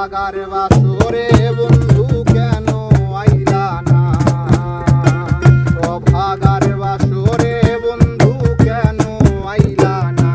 অভাগার বাসরে বন্ধু কেন আইলা না? অভাগার বাসরে বন্ধু কেন আইলা না?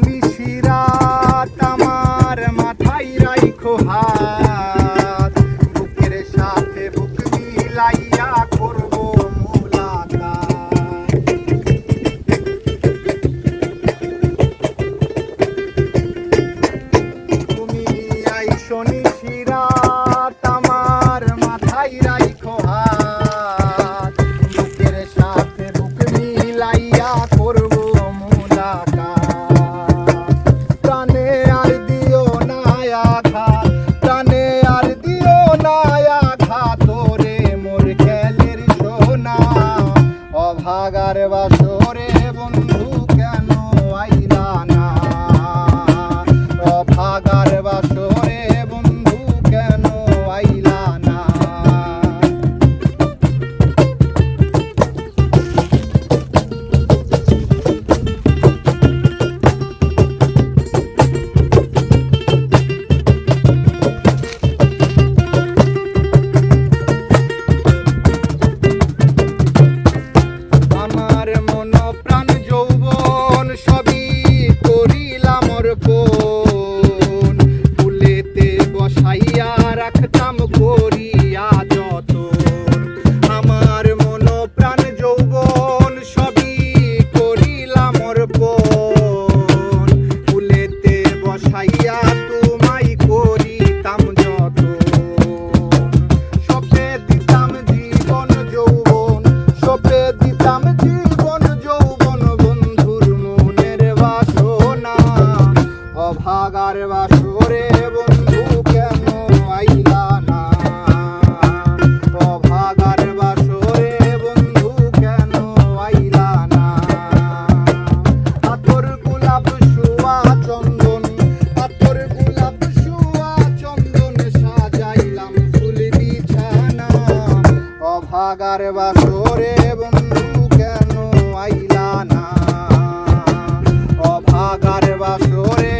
নিশিরাত আমার মাথায় রাইখো হাত, বুকের সাথে বুক মিলাইয়া করব মুলাকাত। তুমি আইসো নিশিরাত আমার মাথায় রাইখো হাত, বুকের সাথে বুক মিলাইয়া করব অভাগার বাসরে বন্ধু কেন আইলা না? অভাগার বাসরে বন্ধু কেন আইলা না? বসাইয়া রাখতাম করিয়া যতন, আমার মন প্রাণ যৌবন সবই করিলাম অর্পণ। ফুলেতে বসাইয়া তোমায় করিতাম যতন, সপে দিতাম জীবন যৌবন, সপে দিতাম জীবন যৌবন বন্ধুর মনের বাসনা। অভাগার বাসরে বন্ধু কেন আইলা না? অভাগার বাসরে বন্ধু কেন আইলা না? আতর গোলাপ সুয়া চন্দন, আতর গোলাপ সুয়া চন্দন সাজাইলাম ফুল বিছানা। অভাগার বাসরে বন্ধু কেন আইলা না? অভাগার বাসরে